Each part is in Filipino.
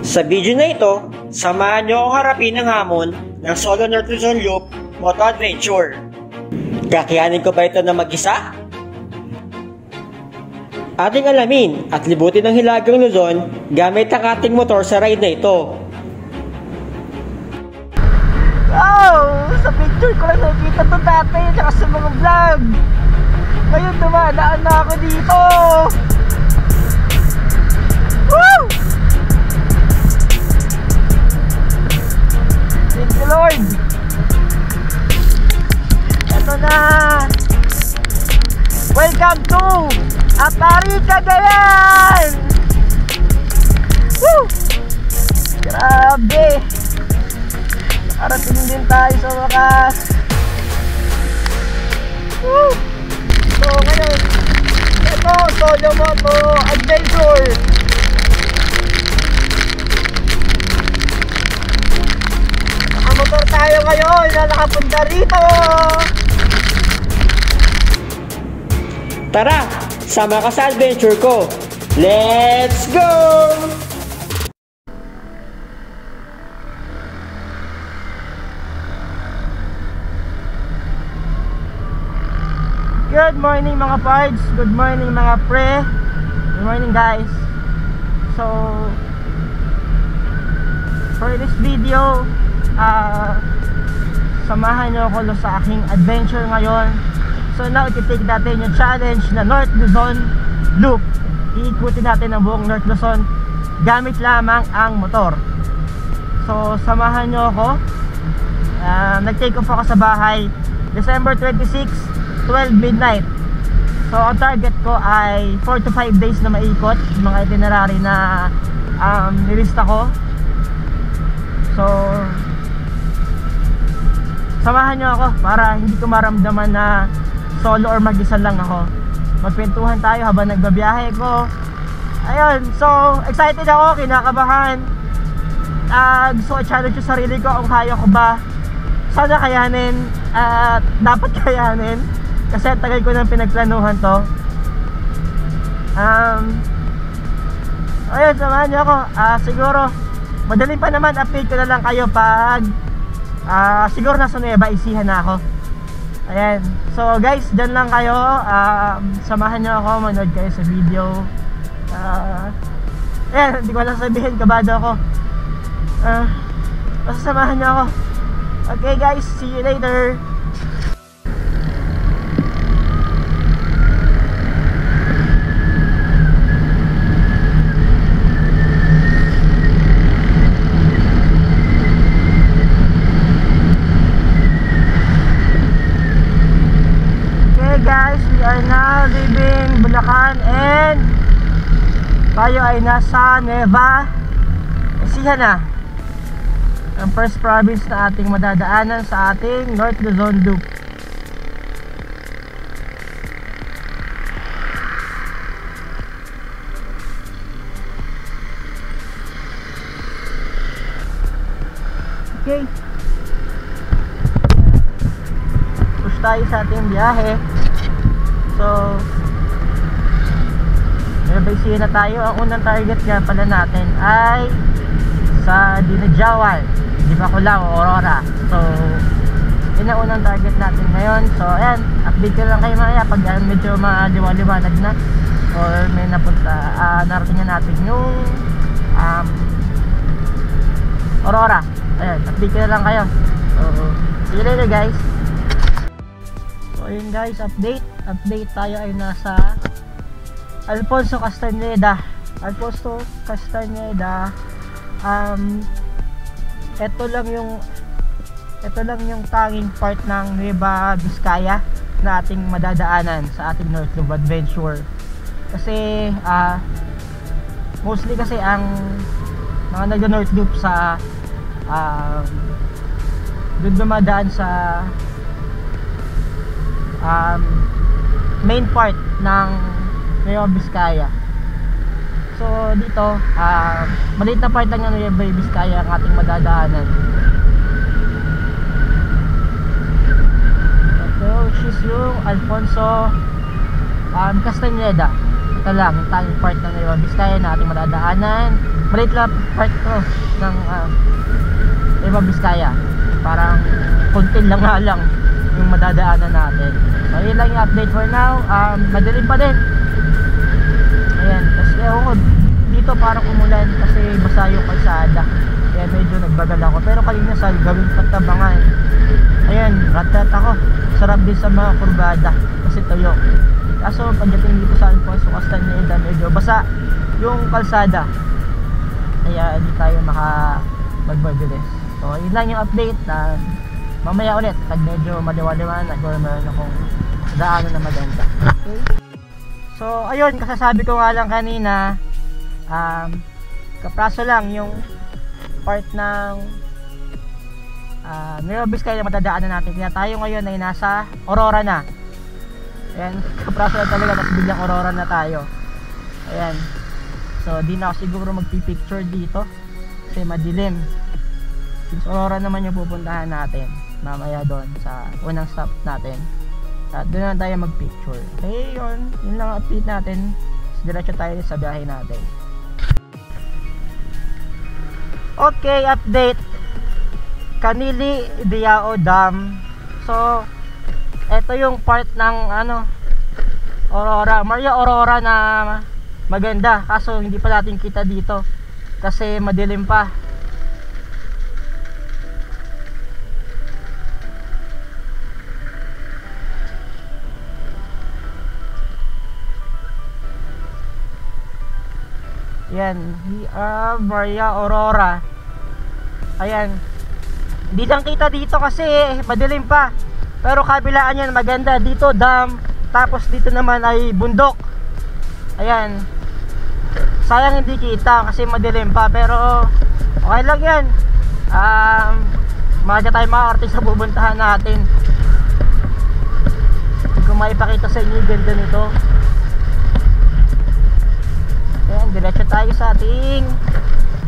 Sa video na ito, samahan nyo akong harapin ang hamon ng Solo North Luzon Loop Moto Adventure. Kakayanin ko ba ito na mag-isa? Ating alamin at libutin ang Hilagang Luzon gamit ang ating motor sa ride na ito. Wow! Sa picture ko lang nakikita ito dati tsaka sa mga vlog. Ngayon dumadaan na ako dito. Woo! Thank you Lord. Ito na. Welcome to Atari Cagayan. Woo! Grabe. Arating din tayo sa wakas. Woo! So ngayon, ito, Solo Moto Adventure. Nakamotor tayo ngayon na nakapunta rito. Tara, sama ka sa adventure ko. Let's go! Good morning mga pards, good morning mga pre. Good morning guys. So for this video, samahan nyo ako sa aking adventure ngayon. So now, iti-take natin yung challenge na North Luzon Loop. Iikutin natin ang buong North Luzon gamit lamang ang motor. So samahan nyo ako. Nag-take off ako sa bahay December 26, 12 midnight. So ang target ko ay 4 to 5 days na maikot yung mga itinerary na nilista ko. So samahan nyo ako para hindi ko maramdaman na solo or mag-isa lang ako. Magkwentuhan tayo habang nagbabiyahe ko. Ayun, so excited ako, kinakabahan. Gusto ko i-challenge yung sarili ko kung kaya ko ba. Sana kayanin at dapat kayanin kasi tagal ko nang pinagplanuhan to. Ayun, samahan nyo ako. Siguro madali pa naman, update ko na lang kayo pag siguro nasa Nueva Ecija na ako. Ayan, so guys, dyan lang kayo. Samahan nyo ako, manood kayo sa video. Ayan, hindi ko lang sabihin, kabado ako. Basta samahan nyo ako. Okay guys, see you later. Guys, we are now leaving Bulacan and tayo ay nasa Nueva Ecija na, ang first province na ating madadaanan sa ating North Luzon Loop. Okay, push tayo sa ating biyahe. So Nueva na tayo. Ang unang target nga pala natin ay sa Dinajawan, Di Bacolao, Aurora. So yun ang unang target natin ngayon. So ayan, update ko lang kayo maya pag medyo maliwanag na or may napunta, narating na natin yung Aurora. Ayan, update ko na lang kayo. So see you later guys. So ayun guys, update tayo ay nasa Alfonso Castañeda. Ito lang yung tanging part ng Nueva Vizcaya na ating madadaanan sa ating North Loop Adventure. Kasi mostly kasi ang mga nag-North Loop sa doon dumadaan sa main part ng Nueva Vizcaya. So dito, maliit na part lang ng Nueva Vizcaya ang ating madadaanan. Ito, which is yung Alfonso Castañeda. ito lang yung tanging part ng Nueva Vizcaya na ating madadaanan. Maliit lang part to ng Nueva Vizcaya, parang konti lang nga lang yung madadaanan natin. So yun lang yung update for now. Madilim pa din, ayan, kasi dito parang umulan kasi basa yung kalsada, kaya medyo nagbagal ako. Pero kanina sa gawing patabangan, ayan, ratat ako. Sarap din sa mga kurbada kasi tuyo. Kaso pagdating dito sa Alfonso Castañeda, medyo basa yung kalsada, kaya hindi tayo magbabilis. So yun lang yung update. Mamaya ulit pag medyo maliwaliwanag or meron akong daanan na maganda. Okay? So ayun, kasasabi ko nga lang kanina, kapraso lang yung part ng Nueva Vizcaya na matadaanan natin. Kaya tayo ngayon ay nasa Aurora na. Ayan, kapraso na talaga, tapos biglang Aurora na tayo. Ayan, so di na ako siguro magpipicture dito kasi madilim. Since Aurora naman yung pupuntahan natin mamaya doon sa unang stop natin, at doon na tayo magpicture. Okay, yun lang ang update natin. Diretso tayo sa biyahe natin. Okay, update. Canili Diao Dam. So ito yung part ng Aurora, Maria Aurora na maganda, kaso hindi pa natin kita dito kasi madilim pa. Yan, Maria Aurora. Ayan, hindi lang kita dito kasi madilim pa. Pero kabilaan yan maganda. Dito dam, tapos dito naman ay bundok. Ayan, sayang hindi kita kasi madilim pa, pero okay lang yan. Maaga tayo makakarating sa bubuntahan natin. Hindi ko maipakita sa inyo yung ganda nito. Ayan, diretso tayo sa ating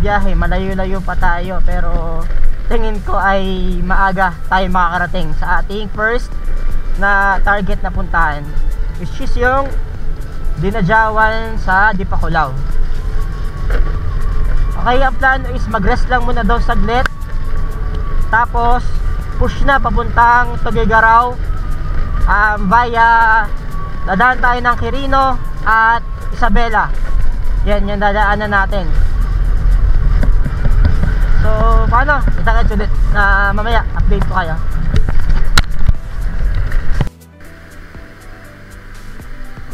biyahe. Malayo-layo pa tayo, pero tingin ko ay maaga tayo makakarating sa ating first na target na puntahan, which is yung Dinajawan sa Dipakulaw. Okay, ang plano is mag-rest lang muna daw saglit, tapos push na papuntang Tuguegarao via dadaan tayo ng Quirino at Isabela. Yan yung dadaanan natin. So paano? Kita-kits ulit mamaya, update ko kayo.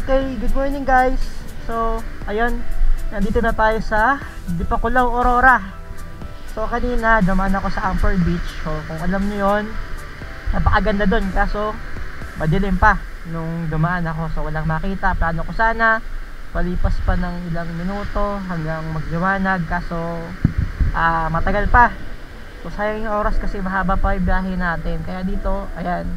Okay, good morning guys. So ayun, nandito na tayo sa Dipakulaw, Aurora. So kanina dumaan ako sa Ampere Beach. So kung alam niyo yon, napakaganda doon, kaso madilim pa nung dumaan ako, so walang makita. Plano ko sana palipas pa ng ilang minuto hanggang magliwanag, kaso matagal pa. So sayang yung oras kasi mahaba pa yung biyahe natin. Kaya dito, ayan,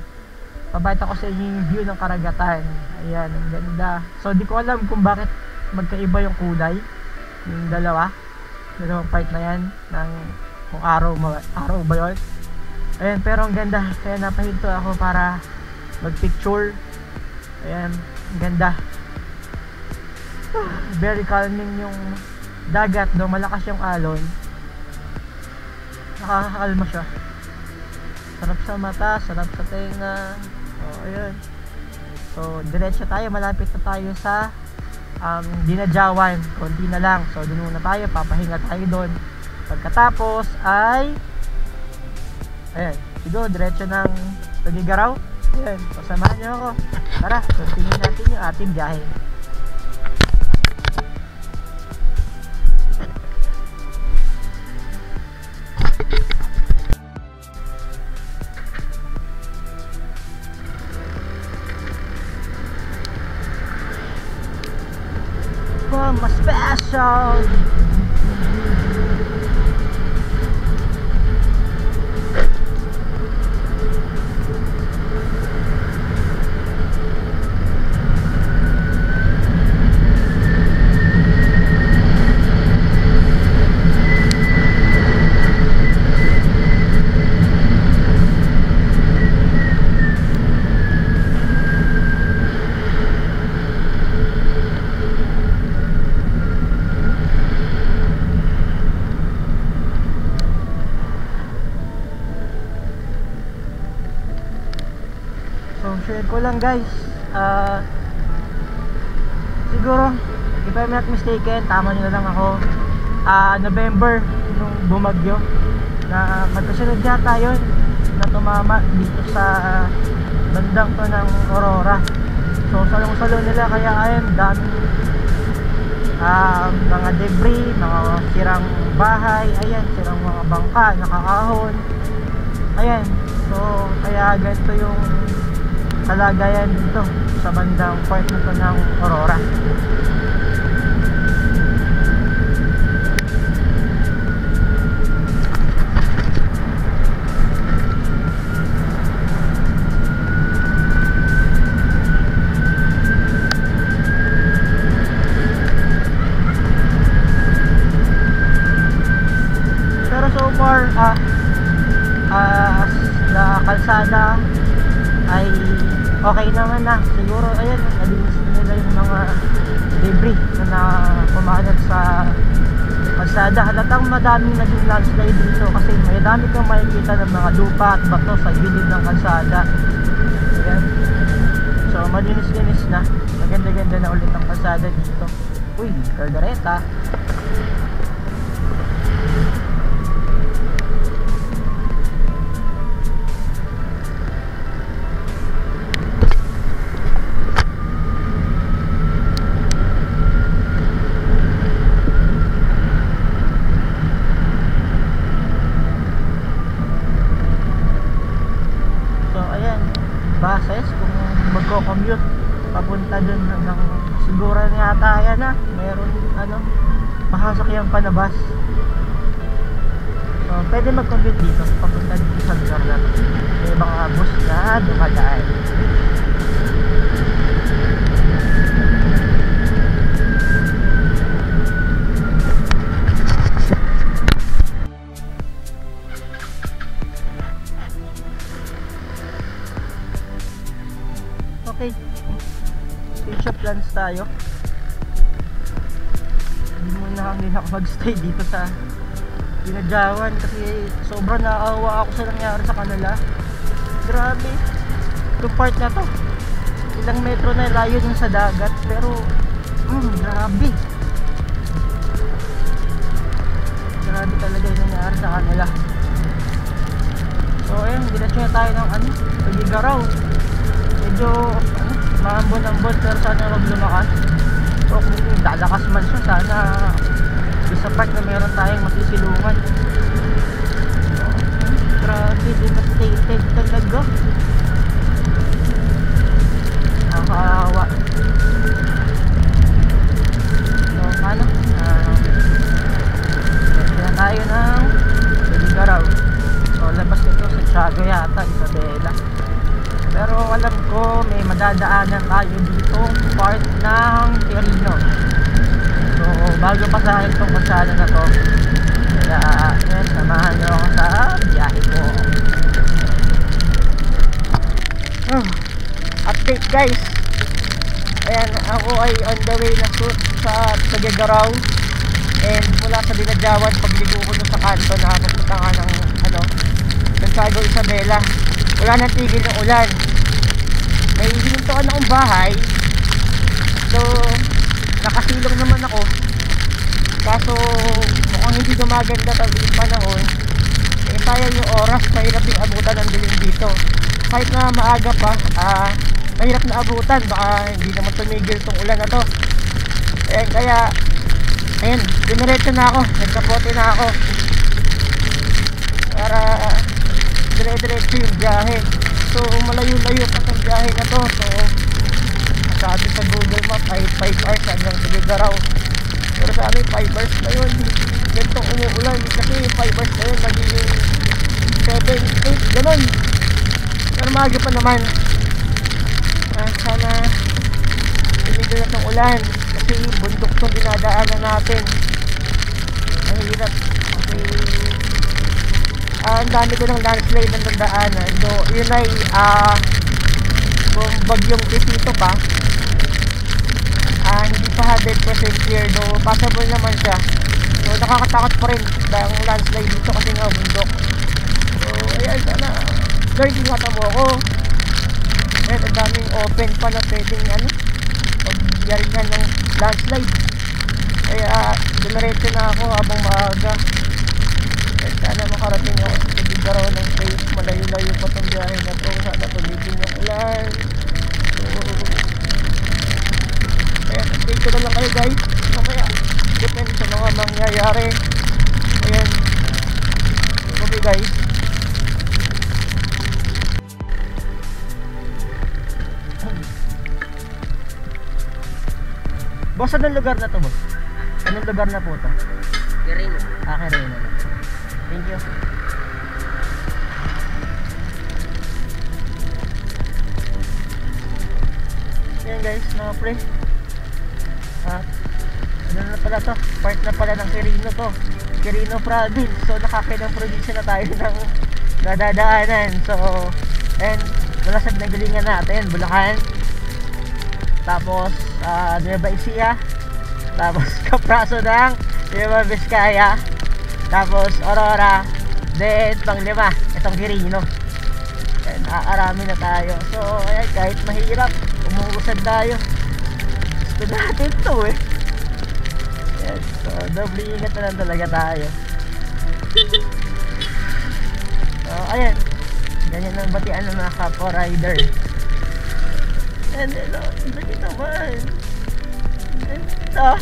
pabata ko sa inyo yung view ng karagatan. Ayan, ang ganda. So di ko alam kung bakit magkaiba yung kulay, yung dalawang part na yan ng kung araw ba yun. Ayan, pero ang ganda, kaya napahinto ako para magpicture. Ayan, ang ganda. Very calming yung dagat, do malakas yung alon, nakakakalma siya. Sarap sa mata, sarap sa tenga. Ayun. So diretso tayo, malapit na tayo sa Dinajawan, konti na lang. So doon muna tayo, papahinga tayo doon. Pagkatapos ay ayan, siguro diretso ng Tuguegarao. Ayan, so samahan nyo ako. Tara, continue natin yung ating biyahe. From a special share ko lang guys. Siguro if I'm not mistaken, tama nyo na lang ako, November nung bumagyo na magkasunod yata yun na tumama dito sa bandang to ng Aurora. So salong-salo nila, kaya ayun, daming mga debris, mga sirang bahay, ayan, sirang mga bangka, nakakahon, ayan. So kaya ganito yung kalagayan dito sa bandang part nito ng Aurora. Na kalsada ay okay naman na. Siguro ayan, nalinis nila yung mga debris na kumalat sa kalsada. Halatang madaming naging landslide dito kasi may dami kang makikita ng mga lupa at bato sa gilid ng kalsada. Ayan. So malinis-linis na, maganda-ganda na ulit ang kalsada dito. Uy, kaldereta. Bases kung magko-commute papunta dun ng siguro na yata yan na meron mahasok yung palabas. So pwede mag-commute dito papunta dito sa lugar na to. May mga bus na dumadaan. Okay, change of plans tayo. Hindi muna kami nakapag-stay dito sa Dinadjawan kasi sobrang naawa ako sa nangyari sa kanila. Grabe, yung part na to, ilang metro na layo dun sa dagat, pero grabe talaga yung nangyari sa kanila. So ayun, diretso na tayo ng Tuguegarao. Medyo maambon-ambon pero sana wag lumakas. So kung lalakas man siya, sana sa part na meron tayong masisilungan. So, grabe, devastated talaga. Nakakawa. So paano? Kaya tayo ng Tuguegarao. So labas nito sa Tiago yata, Isabela. Pero alam ko may madadaanan tayo dito part ng Quirino. So bago pasahin itong kalsada na to, kaya yan, samahan nyo ako sa biyahe ko. Update guys, ayan, ako ay on the way na sa Tuguegarao. And mula sa Dinadjawan, pagligo ko sa kanto na papunta nga ng Santiago Isabela, wala nang tigil ng ulan. May hinintuan akong bahay, so nakasilong naman ako, kaso mukhang hindi gumaganda yung panahon. Sayang yung oras, mahirap yung abutan ng dilim dito. Kahit na maaga pa, mahirap na abutan, baka hindi naman tumigil itong ulan na to. Kaya ayun, diniretso na ako, nagkapote na ako para dire-diretso yung biyahe. So malayo-layo pa itong biyahe na to. So sabi sa Google Map ay 5 hours hanggang Tuguegarao, pero sa amin 5 hours na yun. Ganitong umuulan kasi 5 hours na yun, magiging 7, 8, ganun. Pero maaga pa naman. Sana tumigil na itong ulan kasi bundok itong dinadaanan natin. Mahirap kasi ang dami ko ng landslide ng dandaanan. So yun ay kung bagyong Tito pa, hindi pa 100% clear, though possible naman siya. So nakakatakot pa rin ang landslide dito kasi nga bundok. So ayan, sana Lord, ingatan mo ako. Ayan, ang daming open pa na pwedeng pagyaringan ng landslide. Kaya dumiretso na ako habang maaga. At sana makarating ako sa Bigaro ng place. Malayo-layo pa itong biyahe na ito. Sana tumigil ng ulan. So, kaya update ko na lang kayo guys. Mamaya, depende sa mga mangyayari. Ayan. Okay guys. Boss, anong lugar na to boss? Anong lugar na po to? Quirino. Quirino na. Thank you. Ayan guys, mga pre. Ano na pala to? Part na pala ng Quirino to. Quirino province. So nakakailang probinsya na tayo ng nadadaanan. So, and malasag na galingan natin. Bulacan. Tapos Nueva Ecija. Tapos Kapraso ng Nueva Vizcaya. Tapos Aurora. Then pang-5 itong Quirino. And aarami na tayo. So ayan, kahit mahirap, umuusad tayo. Gusto natin to eh. Yes, so doble ingat na lang talaga tayo. So ayan, ganyan ang batian ng mga kapwa rider. And hello, lagi naman. Ganda.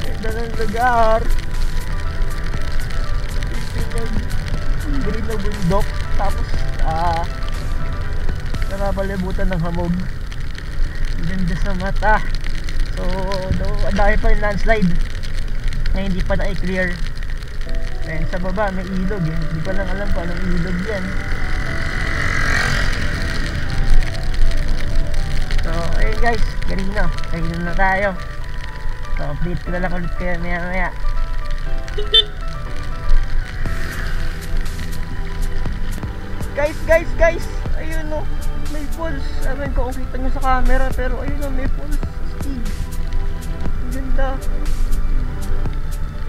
Ganda ng lugar. Green na bundok. Tapos nakabalibutan ng hamog. Ganda sa mata. So ang dami pa rin landslide na hindi pa na-clear. And sa baba may ilog eh. Hindi pa lang alam pa anong ilog yan. So ayun guys, Quirino na tayo. So update ko na lang ulit kayo maya. Guys, ayun o, may falls. Amin ko kung kita nyo sa camera, pero ayun o, may falls. Astig, ang ganda.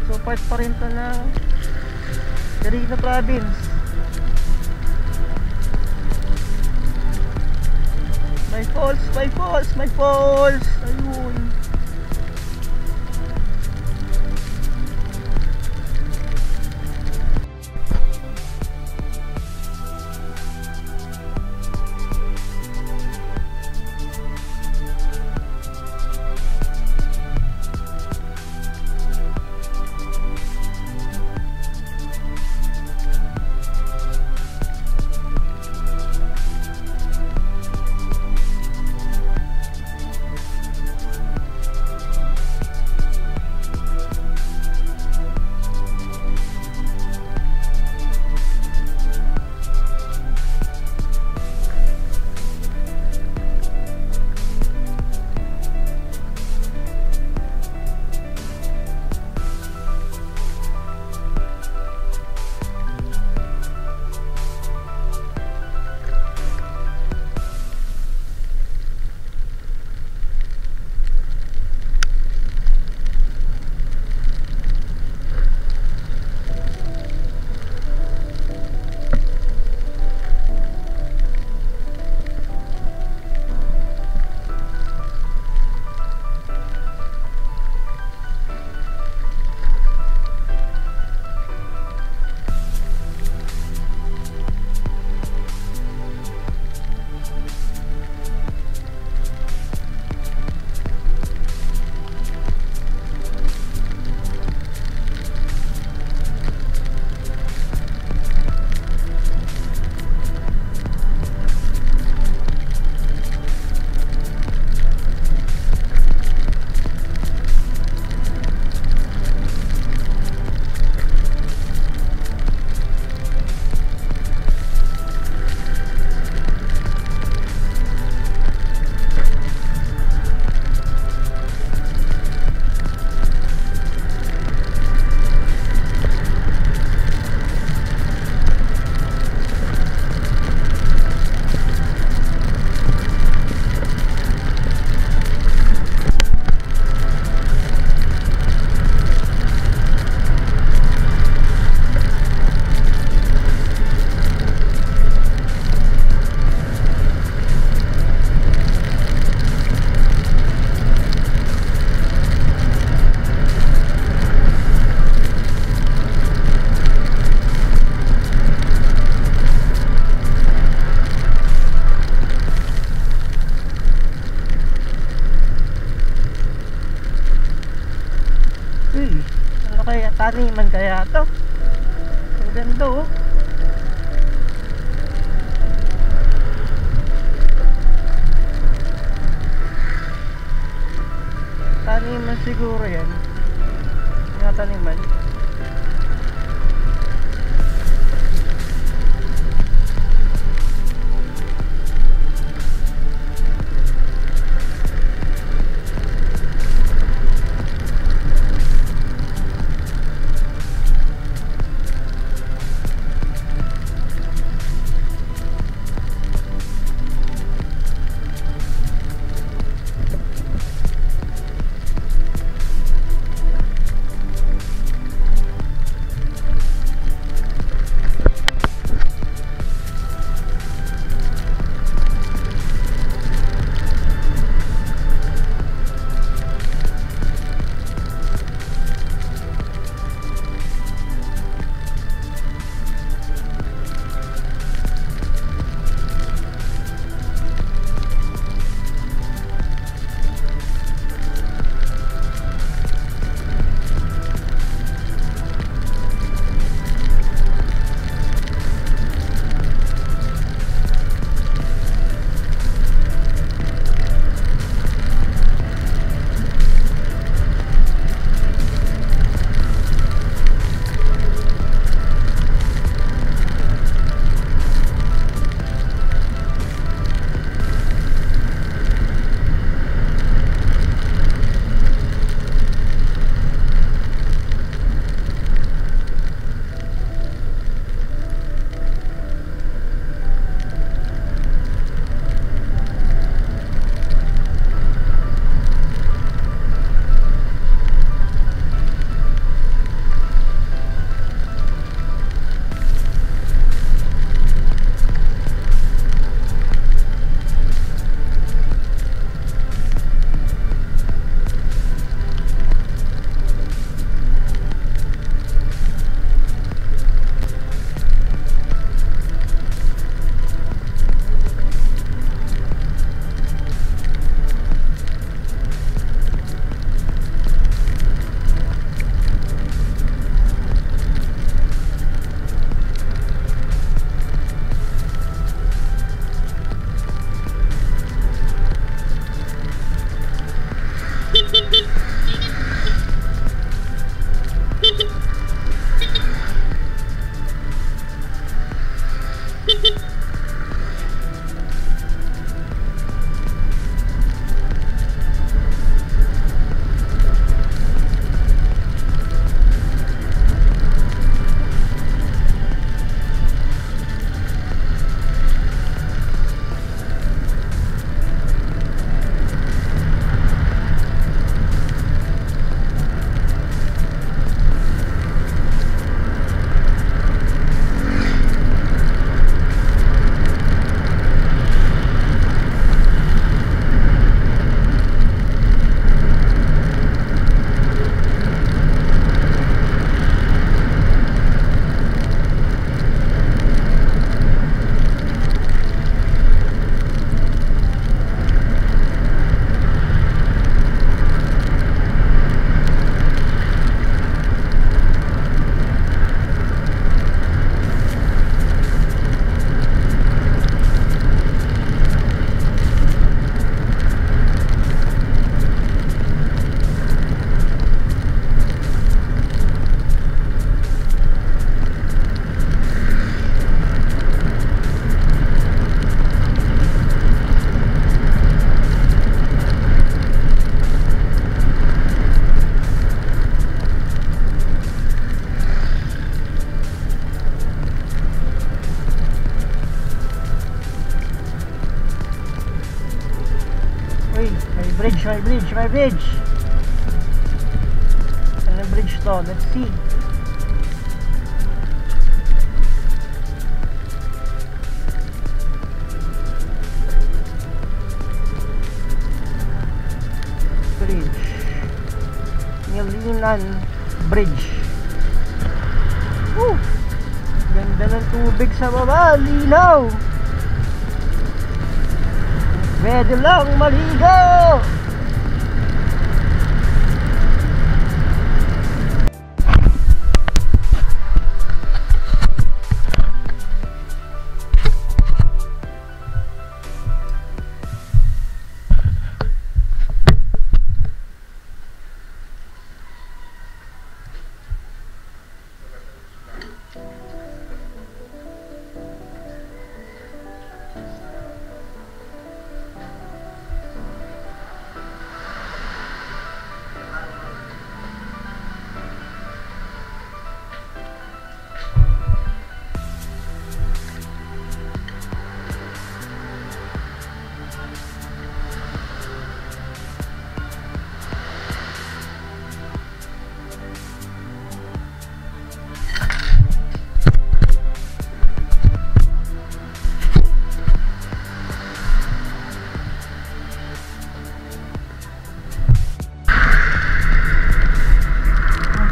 So part pa rin to ng Quirino province. May falls. Ayun. Uy, ano kaya, taniman kaya to? Ang ganda oh. Taniman siguro yan. Mga taniman. May bridge. Anong bridge to? Let's see. Bridge. Nilinan Bridge. Ganda ng tubig sa baba. Linaw. Pwede lang maligo.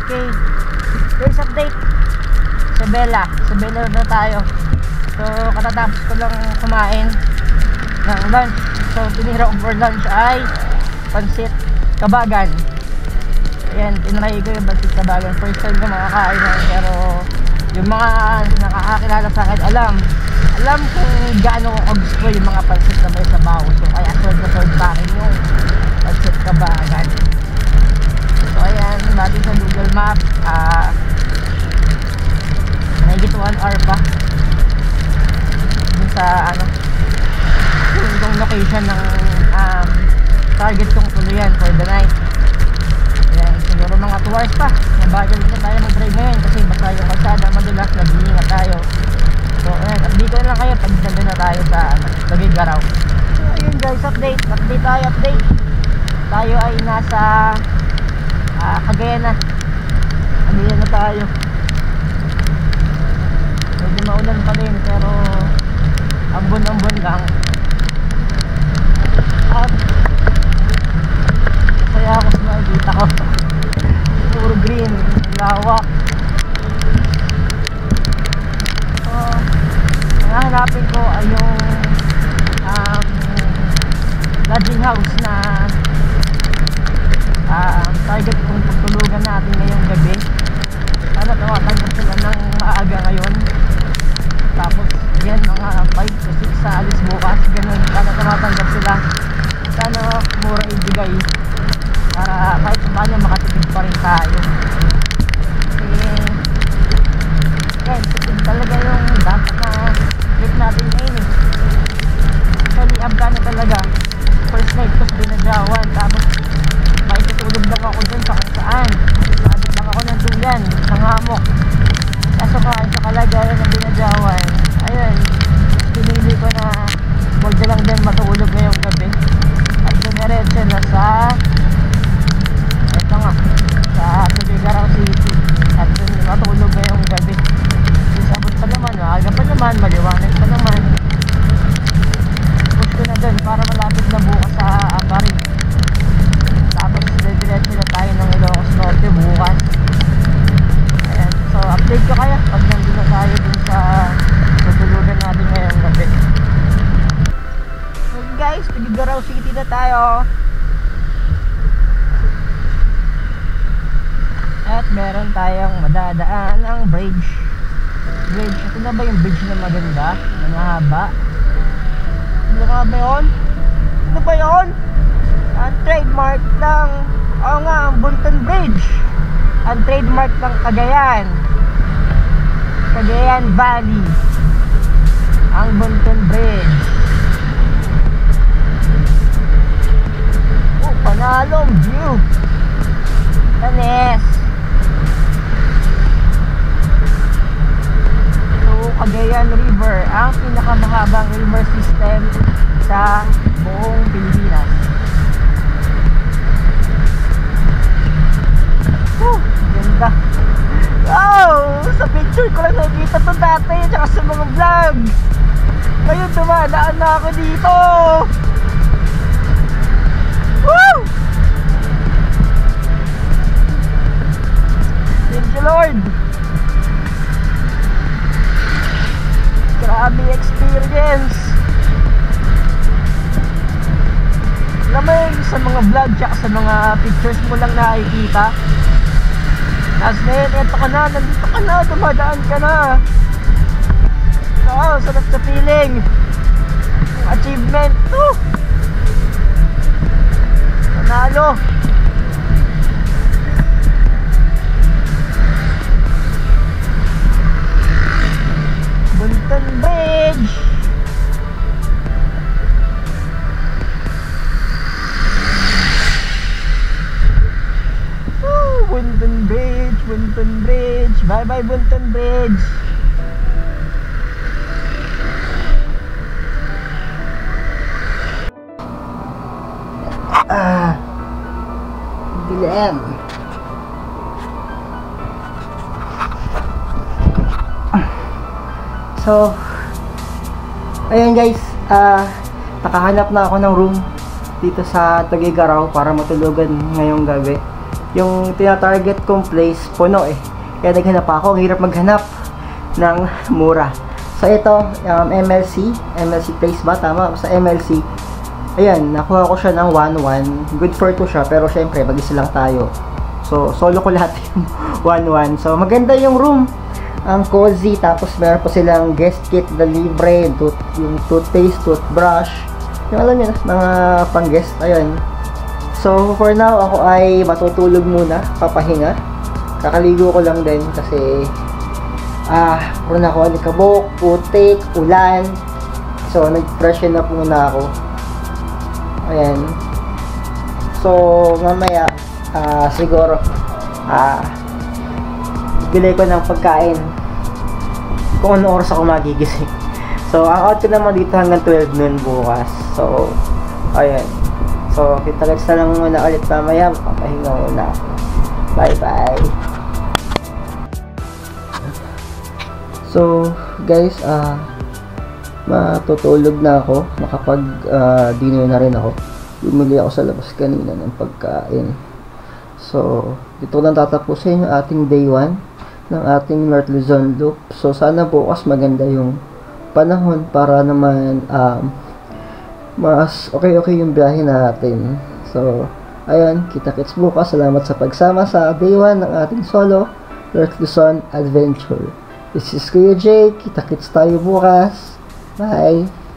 Okay. Guys, update. Sabela na tayo. So, katatapos ko lang kumain ng lunch. So, tinira ko for lunch ay pansit kabagan. Ayan, tinry ko yung pansit kabagan. First time ko makakain na, pero yung mga nakakakilala sa akin, alam kung gaano ko gusto yung mga pansit na may sabaw. So, kaya sold pa akin yung pansit kabagan. So, ayan, bati sa Google Map, nagigit 1 hour pa dun sa yung location ng target kong tuluyan for the night. Ayan, siguro mga 2 hours pa. Nabagal na tayo mag-drive ngayon kasi basta yung kalsada madalas, nag-iingat tayo. So ayan, update ko na lang kayo pag nandun na tayo sa Tuguegarao. So ayun guys, update tayo ay nasa Cagayan na tayo. Medyo maulan pa din pero ambon lang. At kaya ako sa nakikita ko puro green, lawak. So hanapin ko ay yung lodging house na target kung tutulugan natin ngayong gabi. Sana tumatanggap sila ng maaga ngayon. Tapos yan, mga 5 to 6 sa alis bukas, ganun. Sana tumatanggap sila. Sana mura ibigay para kahit sa paano makatipid pa rin tayo. Kasi yan, tipid talaga yung dapat na trip natin ngayon eh. Actually, abda na talaga. First night ko sa Binadyawan, tapos makikitulog lang ako dun sa kung saan. Sabit lang ako ng duyan, ng hamok. Kaso sa kalagayan ng Binadyawan, ayun, pinili ko na huwag na lang din matulog ngayong gabi. At dumiretso na sa Tuguegarao City. At dun matulog ngayong gabi. Sabot pa naman, maaga pa naman, maliwanag pa naman. Push ko na dun para malapit na bukas sa Abari. Tapos diretso na tayo ng Ilocos Norte bukas. Ayan, so update ko kayo pag nandun na tayo dun sa tutulugan natin ngayong gabi. So guys, Tuguegarao City na tayo. At meron tayong madadaan ng bridge. Ito na ba yung bridge na maganda? Na mahaba? Ano nga ba yun? Ano ba yun? Ang trademark ng ang Bunton Bridge. Ang trademark ng Cagayan Valley. Ang Bunton Bridge. Oh, panalong view. Tanes. Cagayan River, ang pinakamahabang river system sa buong Pilipinas. Ganda. Wow! Sa picture ko lang nakikita ito dati, tsaka sa mga vlog. Ngayon dumadaan na ako dito. Woo! Thank you Lord. Grabe experience. Alam mo yun, sa mga vlog tsaka sa mga pictures mo lang nakikita. Tapos ngayon, eto ka na, nandito ka na, dumadaan ka na. So, sarap sa feeling. Achievement. Panalo. Bunton Bridge. Bunton Bridge. Bye bye Bunton Bridge. Dilim. So, ayun guys, nakahanap na ako ng room dito sa Tuguegarao para matulugan ngayong gabi. yung tinatarget kong place puno eh. Kaya naghanap ako. Ang hirap maghanap ng mura. So ito, MLC place ba? Tama? Sa MLC. Ayan, nakuha ko siya ng 1-1. Good for 2 siya, pero syempre, mag-isa lang tayo. So, solo ko lahat yung 1-1. So, maganda yung room. Ang cozy, tapos meron pa silang guest kit na libre, yung toothpaste, toothbrush, yung alam nyo na, mga pang guest, ayun. So, for now, ako ay matutulog muna, papahinga. Kakaligo ko lang din kasi puron ako, alikabok, putik, ulan. So, nag-freshen up muna ako. Ayan. So, mamaya, siguro, bilay ko ng pagkain kung ano oras ako magigising. So, ang out ko naman dito hanggang 12 noon bukas. So, ayan. So, kita-kits na lang muna ulit mamaya. Papahinga muna ako. Bye-bye. So, guys, matutulog na ako. Nakapag-dinner na rin ako. Bumili ako sa labas kanina ng pagkain. So, dito lang tatapusin yung ating day 1 ng ating North Luzon Loop. So, sana bukas maganda yung panahon para naman mas okay yung biyahe natin. So, ayun, kita-kits bukas. Salamat sa pagsama sa day 1 ng ating solo North Luzon Adventure. This is Kuya Jay. Kita-kits tayo bukas. Bye!